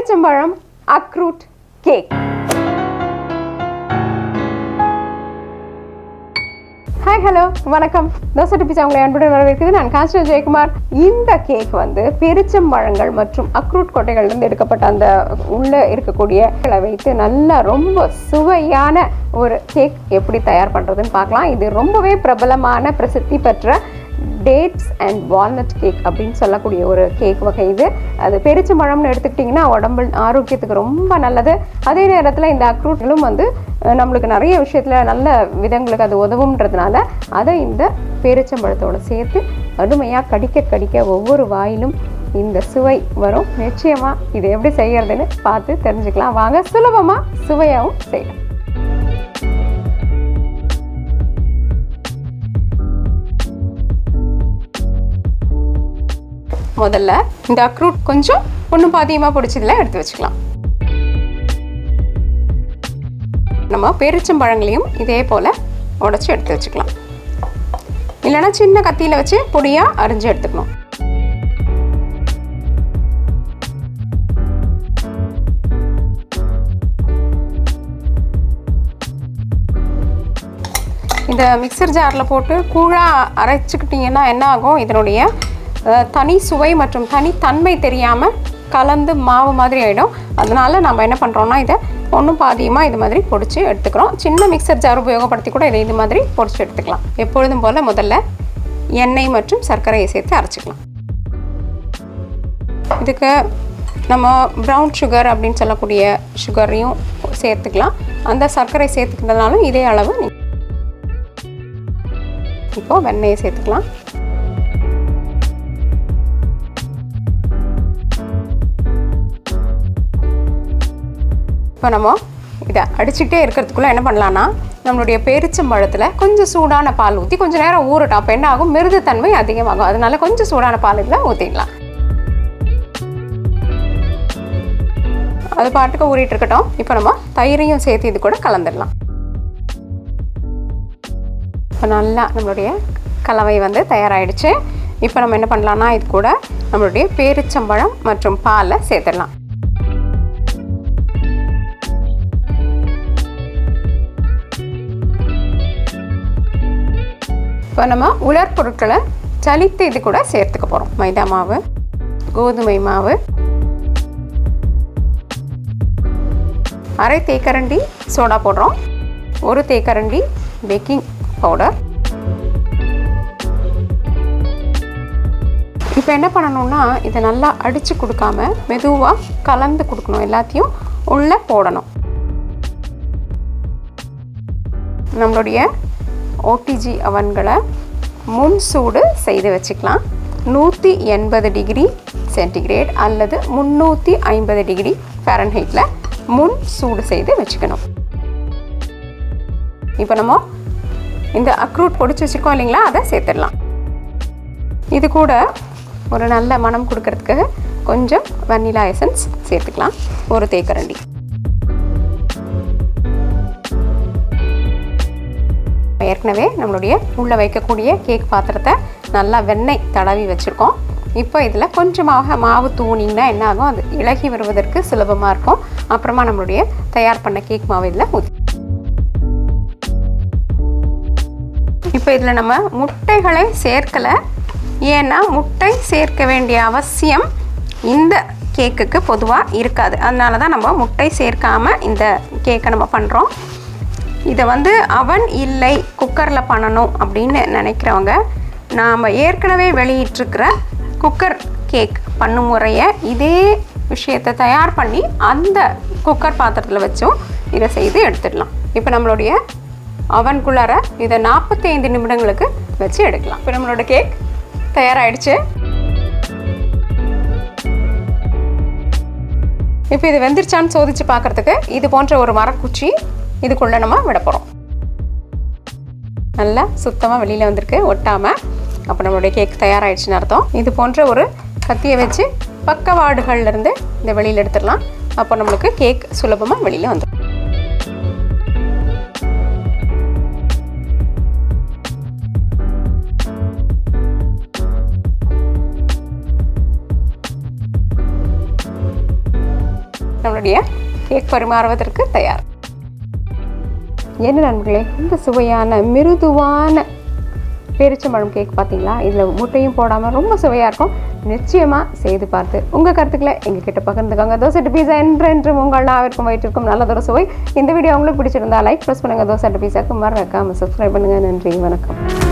பேரிச்சம்பழம் அக்ரூட் cake. Hi, hello, வணக்கம். தோசை டிப்பிச்சா உங்களை அன்புடன் வரவேற்குது. நான் காஞ்சனா ஜெயக்குமார். இந்த கேக் வந்து பேரிச்சம்பழங்கள் மற்றும் அக்ரூட் கொட்டைகள்லேருந்து எடுக்கப்பட்ட அந்த உள்ளே இருக்கக்கூடிய வைத்து நல்லா ரொம்ப சுவையான ஒரு கேக் எப்படி தயார் பண்ணுறதுன்னு பார்க்கலாம். இது ரொம்பவே பிரபலமான பிரசித்தி பெற்ற டேட்ஸ் அண்ட் வால்நட் கேக் அப்படின்னு சொல்லக்கூடிய ஒரு கேக் வகை இது. அது பேரிச்சம்பழம்னு எடுத்துக்கிட்டிங்கன்னா உடம்பு ஆரோக்கியத்துக்கு ரொம்ப நல்லது. அதே நேரத்தில் இந்த அக்ரூட்களும் வந்து நம்மளுக்கு நிறைய விஷயத்தில் நல்ல விதங்களுக்கு அது உதவுன்றதுனால அதை இந்த பேரிச்சம்பழத்தோடு சேர்த்து அருமையாக கடிக்க கடிக்க ஒவ்வொரு வாயிலும் இந்த சுவை வரும். நிச்சயமாக இது எப்படி செய்கிறதுன்னு பார்த்து தெரிஞ்சுக்கலாம். வாங்க, சுலபமாக சுவையாகவும் செய்யலாம். முதல்ல இந்த அக்ரூட் கொஞ்சம் ஒன்றும் பாதியமாக பிடிச்சதில் எடுத்து வச்சுக்கலாம். நம்ம பேரிச்சம்பழங்களையும் இதே போல் உடச்சி எடுத்து வச்சுக்கலாம். இல்லைன்னா சின்ன கத்தியில் வச்சு பொடியாக அரிஞ்சு எடுத்துக்கணும். இந்த மிக்சர் ஜாரில் போட்டு கூழாக அரைச்சிக்கிட்டிங்கன்னா என்ன ஆகும், இதனுடைய தனி சுவை மற்றும் தனித்தன்மை தெரியாமல் கலந்து மாவு மாதிரி ஆகிடும். அதனால் நம்ம என்ன பண்ணுறோன்னா இதை ஒன்றும் பாதியமாக இது மாதிரி பொடிச்சு எடுத்துக்கிறோம். சின்ன மிக்சர் ஜார் உபயோகப்படுத்தி கூட இதை இது மாதிரி பொடிச்சு எடுத்துக்கலாம். எப்பொழுதும் போல் முதல்ல எண்ணெய் மற்றும் சர்க்கரையை சேர்த்து அரைச்சிக்கலாம். இதுக்கு நம்ம ப்ரௌன் சுகர் அப்படின்னு சொல்லக்கூடிய சுகரையும் சேர்த்துக்கலாம். அந்த சர்க்கரை சேர்த்துக்கிறதுனாலும் இதே அளவு. இப்போது வெண்ணெயை சேர்த்துக்கலாம். இப்போ நம்ம இதை அடிச்சுக்கிட்டே இருக்கிறதுக்குள்ளே என்ன பண்ணலான்னா, நம்மளுடைய பேரிச்சம்பழத்தில் கொஞ்சம் சூடான பால் ஊற்றி கொஞ்சம் நேரம் ஊறட்டும். அப்போ என்ன ஆகும், மிருதுத்தன்மை அதிகமாகும். அதனால கொஞ்சம் சூடான பால் இதில் ஊற்றிடலாம். அது பாட்டுக்கு ஊறிட்டு இருக்கட்டும். இப்போ நம்ம தயிரையும் சேர்த்து இது கூட கலந்துடலாம். இப்போ நல்லா நம்மளுடைய கலவை வந்து தயாராகிடுச்சு. இப்போ நம்ம என்ன பண்ணலான்னா, இது கூட நம்மளுடைய பேரிச்சம்பழம் மற்றும் பாலை சேர்த்துடலாம். இப்போ நம்ம உலர் பொருட்களை சலித்து இது கூட சேர்த்துக்க போகிறோம். மைதா மாவு, கோதுமை மாவு, அரை தேக்கரண்டி சோடா போடுறோம், ஒரு தேக்கரண்டி பேக்கிங் பவுடர். இப்போ என்ன பண்ணணும்னா, இதை நல்லா அடித்து கொடுக்காம மெதுவாக கலந்து கொடுக்கணும். எல்லாத்தையும் உள்ளே போடணும். நம்மளுடைய ஓடிஜி அவன்களை முன் சூடு செய்து வச்சுக்கலாம். 180 டிகிரி சென்டிகிரேட் அல்லது 350 டிகிரி ஃபாரன்ஹீட்டில் முன் சூடு செய்து வச்சுக்கணும். இப்போ நம்ம இந்த அக்ரூட் பொடிச்சு வச்சுருக்கோம் இல்லைங்களா, அதை சேர்த்துடலாம். இது கூட ஒரு நல்ல மனம் கொடுக்கறதுக்கு கொஞ்சம் வனிலா எசன்ஸ் சேர்த்துக்கலாம், ஒரு தேக்கரண்டி. ஏற்கனவே நம்மளுடைய உள்ளே வைக்கக்கூடிய கேக் பாத்திரத்தை நல்லா வெண்ணெய் தடவி வச்சுருக்கோம். இப்போ இதில் கொஞ்சமாக மாவு தூணிங்கன்னா என்ன ஆகும், அது இலகி வருவதற்கு சுலபமாக இருக்கும். அப்புறமா நம்மளுடைய தயார் பண்ண கேக் மாவு இதில் ஊற்றி. இப்போ இதில் நம்ம முட்டைகளை சேர்க்கலை. ஏன்னா முட்டை சேர்க்க வேண்டிய அவசியம் இந்த கேக்குக்கு பொதுவாக இருக்காது. அதனால தான் நம்ம முட்டை சேர்க்காமல் இந்த கேக்கை நம்ம பண்ணுறோம். இதை வந்து அவன் இல்லை குக்கரில் பண்ணணும் அப்படின்னு நினைக்கிறவங்க, நாம் ஏற்கனவே வெளியிட்டிருக்கிற குக்கர் கேக் பண்ணும் முறையை இதே விஷயத்தை தயார் பண்ணி அந்த குக்கர் பாத்திரத்தில் வச்சும் இதை செய்து எடுத்துடலாம். இப்போ நம்மளுடைய அவனுக்குள்ளார இதை 45 நிமிடங்களுக்கு வச்சு எடுக்கலாம். இப்போ நம்மளோட கேக் தயாராகிடுச்சு. இப்போ இது வெந்துருச்சான்னு சோதித்து பார்க்குறதுக்கு இது போன்ற ஒரு மரக்குச்சி இதுக்குள்ளே நம்ம விட போகிறோம். நல்லா சுத்தமாக வெளியில் வந்திருக்கு, ஒட்டாமல். அப்போ நம்மளுடைய கேக் தயாராகிடுச்சுன்னு அர்த்தம். இது போன்ற ஒரு கத்தியை வச்சு பக்கவாடுகள்லேருந்து இந்த வெளியில் எடுத்துடலாம். அப்போ நம்மளுக்கு கேக் சுலபமாக வெளியில் வந்துடும். நம்மளுடைய கேக் பரிமாறுவதற்கு தயார். என்ன நண்பர்களே, இந்த சுவையான மிருதுவான பேரிச்சம்பழம் கேக் பார்த்தீங்களா? இதில் முட்டையும் போடாமல் ரொம்ப சுவையாக இருக்கும். நிச்சயமாக செய்து பார்த்து உங்கள் கருத்துக்களை எங்ககிட்ட பகிர்ந்துக்கோங்க. தோசை பீஸா என்றென்றும் உங்கள் நாவிற்கும் வயிற்றிற்கும் நல்லதொரு சுவை. இந்த வீடியோ உங்களுக்கு பிடிச்சிருந்தா லைக் ப்ரெஸ் பண்ணுங்கள். தோசை பீஸாக்கு மறக்காமல் சப்ஸ்கிரைப் பண்ணுங்கள். நன்றி, வணக்கம்.